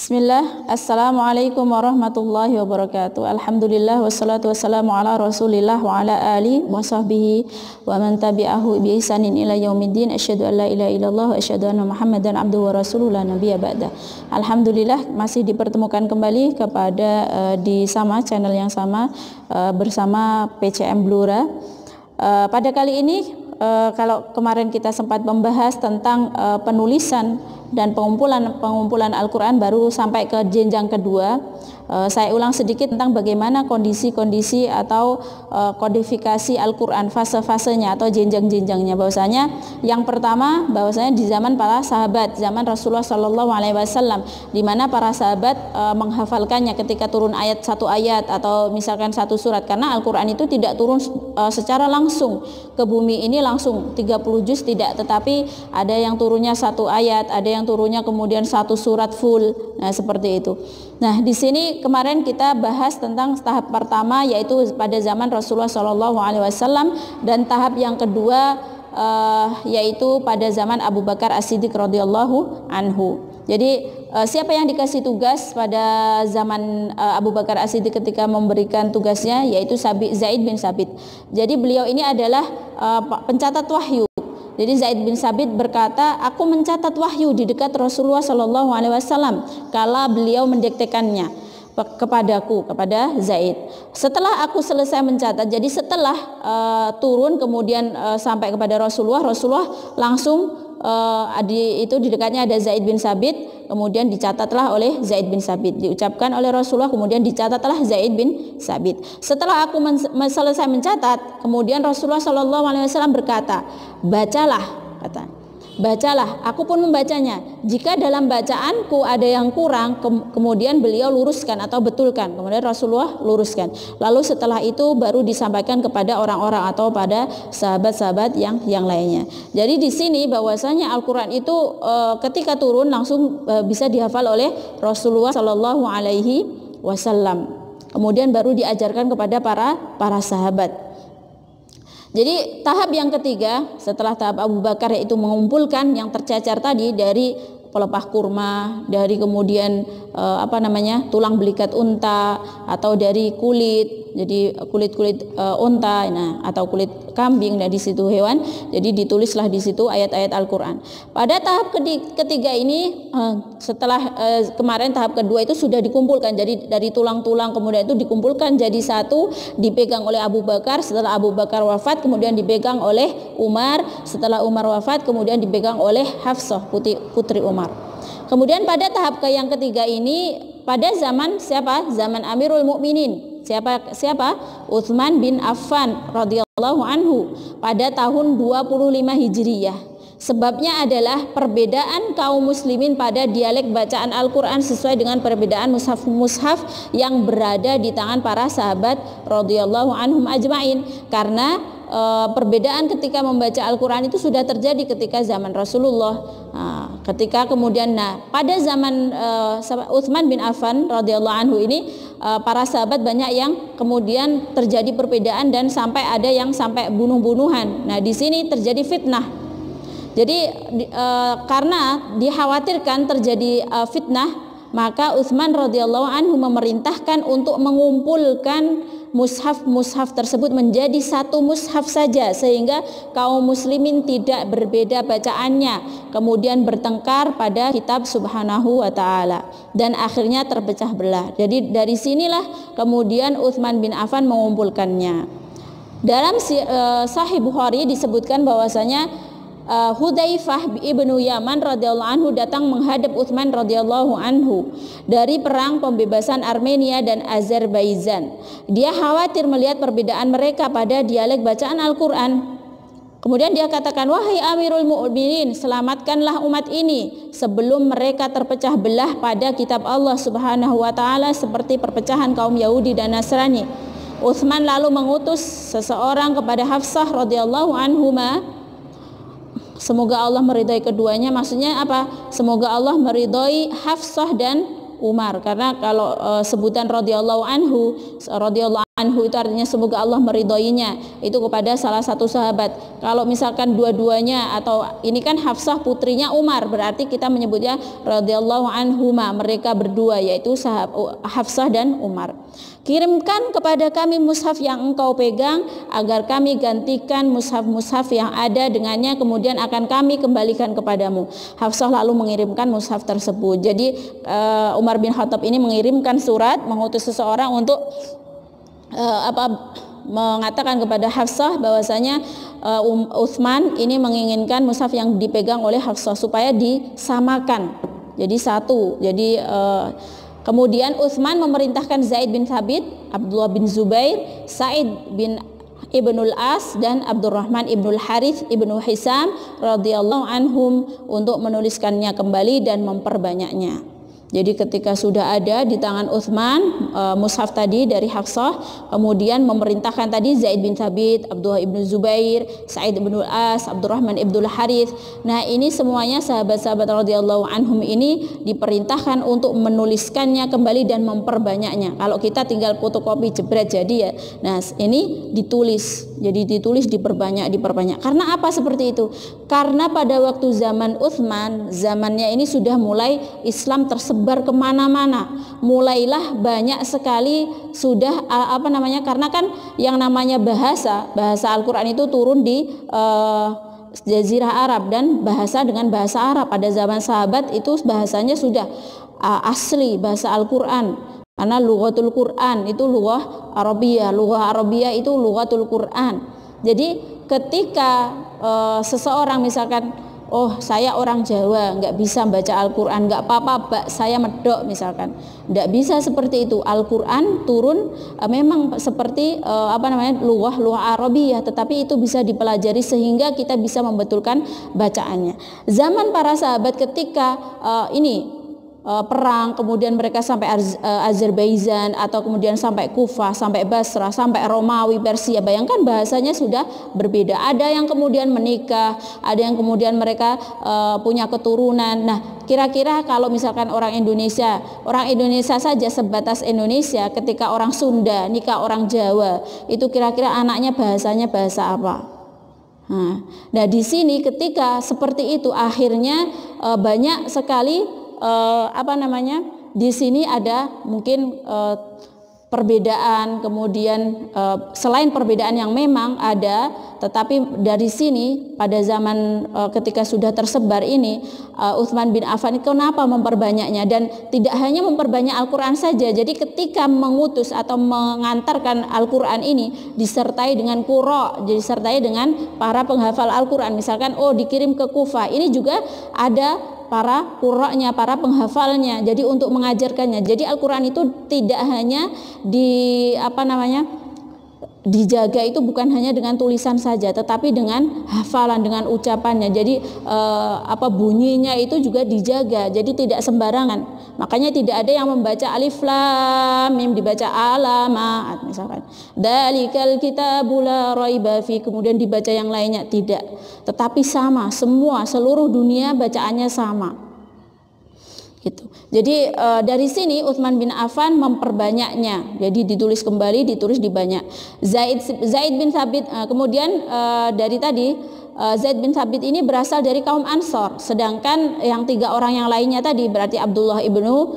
Bismillah, Assalamualaikum warahmatullahi wabarakatuh. Alhamdulillah wassalatu wassalamu ala rasulillah wa ala alihi wa sahbihi wa man tabi'ahu bi ihsanin ila yaumiddin. Asyhadu an la ilaha illallah wa asyhadu anna Muhammadan abduhu wa rasuluhu la nabiyya ba'da. Alhamdulillah masih dipertemukan kembali kepada di sama channel yang sama bersama PCM Blura. Pada kali ini kalau kemarin kita sempat membahas tentang penulisan dan pengumpulan Al-Quran baru sampai ke jenjang kedua, saya ulang sedikit tentang bagaimana kondisi-kondisi atau kodifikasi Al-Quran, fase-fasenya atau jenjang-jenjangnya. Bahwasanya yang pertama, bahwasanya di zaman para sahabat, zaman Rasulullah SAW, di mana para sahabat menghafalkannya ketika turun ayat satu ayat atau misalkan satu surat, karena Al-Quran itu tidak turun secara langsung ke bumi ini langsung 30 juz tidak, tetapi ada yang turunnya satu ayat, ada yang turunnya kemudian satu surat full. Nah, seperti itu. Nah, di sini kemarin kita bahas tentang tahap pertama yaitu pada zaman Rasulullah SAW, dan tahap yang kedua yaitu pada zaman Abu Bakar As-Siddiq radhiyallahu anhu. Jadi siapa yang dikasih tugas pada zaman Abu Bakar As-Siddiq ketika memberikan tugasnya, yaitu Zaid bin Sabit. Jadi beliau ini adalah pencatat wahyu. Jadi Zaid bin Sabit berkata, aku mencatat wahyu di dekat Rasulullah SAW kala beliau mendiktekannya kepadaku, kepada Zaid. Setelah aku selesai mencatat, jadi setelah turun kemudian sampai kepada Rasulullah langsung itu di dekatnya ada Zaid bin Sabit, kemudian dicatatlah oleh Zaid bin Sabit, diucapkan oleh Rasulullah, kemudian dicatatlah Zaid bin Sabit. Setelah aku selesai mencatat, kemudian Rasulullah SAW berkata, bacalah, bacalah, aku pun membacanya. Jika dalam bacaanku ada yang kurang, kemudian beliau luruskan atau betulkan, kemudian Rasulullah luruskan. Lalu setelah itu baru disampaikan kepada orang-orang atau pada sahabat-sahabat yang lainnya. Jadi di sini bahwasanya Al-Quran itu ketika turun langsung bisa dihafal oleh Rasulullah Shallallahu Alaihi Wasallam. Kemudian baru diajarkan kepada para sahabat. Jadi tahap yang ketiga setelah tahap Abu Bakar yaitu mengumpulkan yang tercecer tadi dari pelepah kurma, dari kemudian tulang belikat unta atau dari kulit, jadi kulit unta, nah, atau kulit kambing, dan di situ hewan. Jadi ditulislah di situ ayat-ayat Al-Quran. Pada tahap ketiga ini setelah kemarin tahap kedua itu sudah dikumpulkan, jadi dari tulang-tulang kemudian itu dikumpulkan jadi satu, dipegang oleh Abu Bakar. Setelah Abu Bakar wafat kemudian dipegang oleh Umar. Setelah Umar wafat kemudian dipegang oleh Hafsah, putri Umar. Kemudian pada tahap yang ketiga ini pada zaman siapa? Zaman Amirul Mukminin. Siapa? Utsman bin Affan radhiyallahu anhu pada tahun 25 Hijriyah. Sebabnya adalah perbedaan kaum muslimin pada dialek bacaan Al-Quran sesuai dengan perbedaan mushaf yang berada di tangan para sahabat radhiyallahu anhum ajmain. Karena perbedaan ketika membaca Al-Quran itu sudah terjadi ketika zaman Rasulullah. Ketika kemudian pada zaman Utsman bin Affan radhiyallahu anhu ini para sahabat banyak yang kemudian terjadi perbedaan dan sampai ada yang sampai bunuh-bunuhan. Nah, di sini terjadi fitnah. Jadi karena dikhawatirkan terjadi fitnah, maka Utsman radhiyallahu anhu memerintahkan untuk mengumpulkan mushaf tersebut menjadi satu mushaf saja, sehingga kaum muslimin tidak berbeda bacaannya, kemudian bertengkar pada kitab subhanahu wa ta'ala, dan akhirnya terpecah belah. Jadi dari sinilah kemudian Utsman bin Affan mengumpulkannya. Dalam Sahih Bukhari disebutkan bahwasanya Hudzaifah ibnu Yaman radhiyallahu anhu datang menghadap Utsman radhiyallahu anhu dari perang pembebasan Armenia dan Azerbaijan. Dia khawatir melihat perbedaan mereka pada dialek bacaan Al-Quran. Kemudian dia katakan, wahai Amirul Mukminin, selamatkanlah umat ini sebelum mereka terpecah belah pada kitab Allah Subhanahu wa taala seperti perpecahan kaum Yahudi dan Nasrani. Utsman lalu mengutus seseorang kepada Hafsah radhiyallahu anhuma. Semoga Allah meridhai keduanya. Maksudnya apa? Semoga Allah meridhai Hafsah dan Umar, karena kalau sebutan radhiyallahu anhu anhu itu artinya semoga Allah meridhoinya, itu kepada salah satu sahabat. Kalau misalkan dua-duanya, atau ini kan Hafsah putrinya Umar, berarti kita menyebutnya radhiyallahu anhuma, mereka berdua, yaitu Hafsah dan Umar. Kirimkan kepada kami mushaf yang engkau pegang agar kami gantikan mushaf-mushaf yang ada dengannya, kemudian akan kami kembalikan kepadamu. Hafsah lalu mengirimkan mushaf tersebut. Jadi Umar bin Khattab ini mengirimkan surat, mengutus seseorang untuk mengatakan kepada Hafsah bahwasanya Utsman ini menginginkan mushaf yang dipegang oleh Hafsah supaya disamakan jadi satu. Jadi kemudian Utsman memerintahkan Zaid bin Thabit, Abdullah bin Zubair, Sa'id bin Ibnul As dan Abdurrahman ibnul Harith ibnu Hisam radhiyallahu anhum untuk menuliskannya kembali dan memperbanyaknya. Jadi ketika sudah ada di tangan Utsman mushaf tadi dari Hafsah, kemudian memerintahkan tadi Zaid bin Thabit, Abdullah ibnu Zubair, Sa'id ibnul As, Abdurrahman ibnul Harith. Nah, ini semuanya sahabat-sahabat radhiyallahu anhum ini diperintahkan untuk menuliskannya kembali dan memperbanyaknya. Kalau kita tinggal fotokopi jebret jadi ya. Nah, ini ditulis. Jadi ditulis, diperbanyak. Karena apa seperti itu? Karena pada waktu zaman Utsman, zamannya ini sudah mulai Islam tersebar kemana-mana. Mulailah banyak sekali sudah karena kan yang namanya bahasa Al-Quran itu turun di Jazirah Arab, dan bahasa dengan bahasa Arab pada zaman sahabat itu bahasanya sudah asli bahasa Al-Quran. Karena lughatul Quran itu lughah Arabiyah itu lughatul Quran. Jadi ketika seseorang misalkan, oh saya orang Jawa nggak bisa baca Al-Quran, nggak apa-apa saya medok misalkan, nggak bisa seperti itu. Al-Quran turun memang seperti lughah Arabiyah, tetapi itu bisa dipelajari sehingga kita bisa membetulkan bacaannya. Zaman para sahabat ketika perang, kemudian mereka sampai Azerbaijan atau kemudian sampai Kufah, sampai Basrah, sampai Romawi, Persia. Bayangkan bahasanya sudah berbeda. Ada yang kemudian menikah, ada yang kemudian mereka punya keturunan. Nah, kira-kira kalau misalkan orang Indonesia saja sebatas Indonesia, ketika orang Sunda nikah orang Jawa, itu kira-kira anaknya bahasanya bahasa apa? Nah, di sini ketika seperti itu akhirnya banyak sekali di sini ada mungkin perbedaan, kemudian selain perbedaan yang memang ada, tetapi dari sini pada zaman ketika sudah tersebar ini, Utsman bin Affan kenapa memperbanyaknya, dan tidak hanya memperbanyak Al-Quran saja. Jadi ketika mengutus atau mengantarkan Al-Quran ini disertai dengan qurra, disertai dengan para penghafal Al-Quran. Misalkan dikirim ke Kufah, ini juga ada para qurra'nya, para penghafalnya, jadi untuk mengajarkannya. Jadi Al-Quran itu tidak hanya dijaga itu bukan hanya dengan tulisan saja, tetapi dengan hafalan, dengan ucapannya. Jadi bunyinya itu juga dijaga, jadi tidak sembarangan. Makanya tidak ada yang membaca alif lam mim dibaca alamat misalkan, dalikal kitabul la raiba fi, kemudian dibaca yang lainnya, tidak. Tetapi sama, seluruh dunia bacaannya sama. Gitu. Jadi dari sini Utsman bin Affan memperbanyaknya. Jadi ditulis kembali, ditulis dibanyak. Zaid bin Thabit, kemudian dari tadi Zaid bin Thabit ini berasal dari kaum Ansor, sedangkan yang tiga orang yang lainnya tadi berarti Abdullah ibnu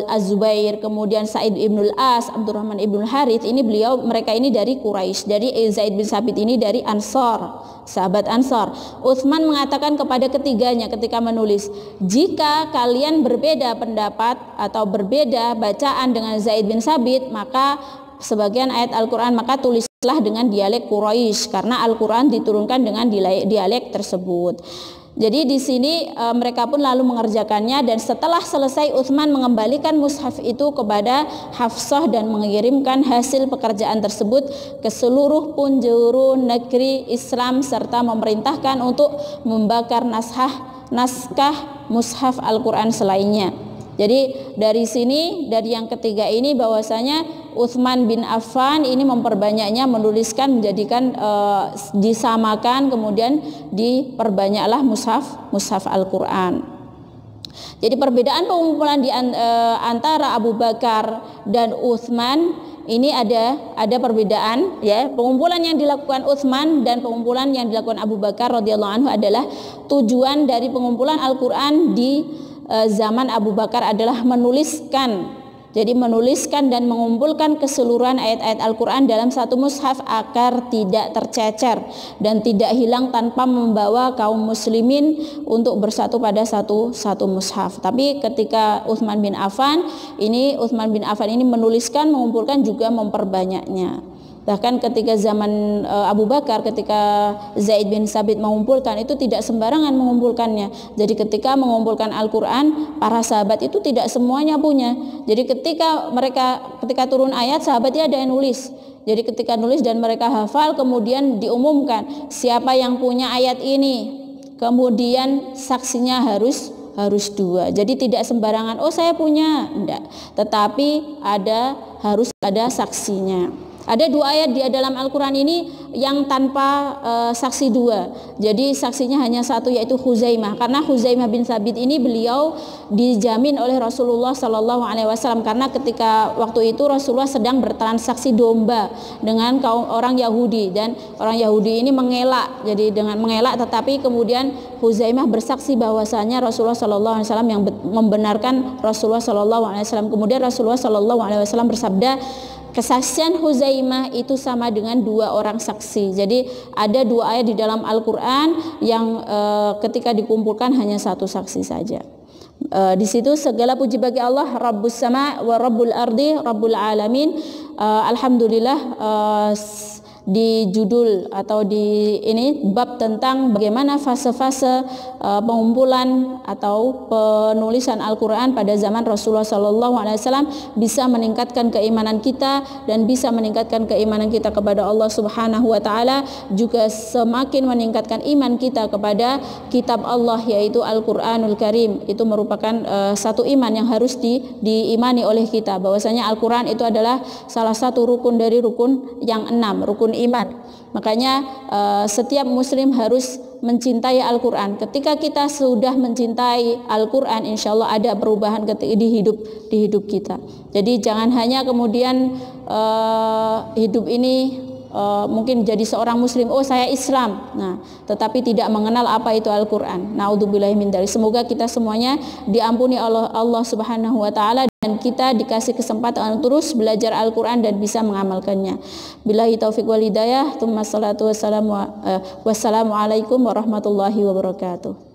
Az-Zubair, kemudian Sa'id ibnul As, Abdurrahman ibnul Harith, ini mereka ini dari Quraisy. Dari Zaid bin Thabit ini dari Ansor, sahabat Ansor. Utsman mengatakan kepada ketiganya ketika menulis, jika kalian berbeda pendapat atau berbeda bacaan dengan Zaid bin Thabit, maka sebagian ayat Al-Quran maka tulislah dengan dialek Quraisy, karena Al-Quran diturunkan dengan dialek tersebut. Jadi di sini mereka pun lalu mengerjakannya, dan setelah selesai Utsman mengembalikan mushaf itu kepada Hafsah dan mengirimkan hasil pekerjaan tersebut ke seluruh penjuru negeri Islam, serta memerintahkan untuk membakar naskah mushaf Al-Quran selainnya. Jadi dari sini, dari yang ketiga ini, bahwasanya Utsman bin Affan ini memperbanyaknya, menuliskan, menjadikan disamakan, kemudian diperbanyaklah mushaf Al-Quran. Jadi perbedaan pengumpulan di antara Abu Bakar dan Utsman ini ada perbedaan ya. Pengumpulan yang dilakukan Utsman dan pengumpulan yang dilakukan Abu Bakar radhiyallahu anhu adalah tujuan dari pengumpulan Al-Qur'an di zaman Abu Bakar adalah menuliskan. Jadi menuliskan dan mengumpulkan keseluruhan ayat-ayat Al-Quran dalam satu mushaf agar tidak tercecer dan tidak hilang tanpa membawa kaum muslimin untuk bersatu pada satu mushaf. Tapi ketika Utsman bin Affan ini menuliskan, mengumpulkan, juga memperbanyaknya. Bahkan ketika zaman Abu Bakar, ketika Zaid bin Sabit mengumpulkan, itu tidak sembarangan mengumpulkannya. Jadi ketika mengumpulkan Al-Quran, para sahabat itu tidak semuanya punya. Jadi ketika turun ayat, sahabatnya ada yang nulis. Jadi ketika nulis dan mereka hafal, kemudian diumumkan siapa yang punya ayat ini. Kemudian saksinya harus 2. Jadi tidak sembarangan, oh saya punya, enggak. Tetapi harus ada saksinya. Ada 2 ayat di dalam Al-Quran ini yang tanpa saksi 2. Jadi saksinya hanya 1, yaitu Khuzaimah. Karena Khuzaimah bin Sabit ini beliau dijamin oleh Rasulullah Sallallahu Alaihi Wasallam, karena ketika waktu itu Rasulullah sedang bertransaksi domba dengan kaum orang Yahudi, dan orang Yahudi ini mengelak. Jadi dengan mengelak, tetapi kemudian Khuzaimah bersaksi bahwasanya Rasulullah Sallallahu Alaihi Wasallam yang membenarkan Rasulullah Sallallahu Alaihi Wasallam. Kemudian Rasulullah Sallallahu Alaihi Wasallam bersabda, kesaksian Khuzaimah itu sama dengan 2 orang saksi. Jadi ada 2 ayat di dalam Al-Quran yang ketika dikumpulkan hanya 1 saksi saja. Di situ segala puji bagi Allah, Rabbus Sama wa Rabbul Ardi, Rabbul Alamin. Alhamdulillah, di judul atau di ini bab tentang bagaimana fase-fase pengumpulan atau penulisan Al-Quran pada zaman Rasulullah SAW bisa meningkatkan keimanan kita dan bisa meningkatkan keimanan kita kepada Allah Subhanahu wa Ta'ala, juga semakin meningkatkan iman kita kepada kitab Allah, yaitu Al-Quranul Karim. Itu merupakan satu iman yang harus diimani oleh kita, bahwasanya Al-Quran itu adalah salah satu rukun dari rukun yang 6, rukun iman. Makanya setiap muslim harus mencintai Al-Quran. Ketika kita sudah mencintai Al-Quran, insya Allah ada perubahan di hidup kita. Jadi jangan hanya kemudian hidup ini mungkin jadi seorang muslim, oh saya Islam, tetapi tidak mengenal apa itu Al-Quran. Naudzubillahi min dzalik. Semoga kita semuanya diampuni Allah Subhanahu wa Ta'ala, dan kita dikasih kesempatan untuk terus belajar Al-Quran dan bisa mengamalkannya. Billahi taufiq wal hidayah. Tsumma salatu wassalamu alaikum warahmatullahi wabarakatuh.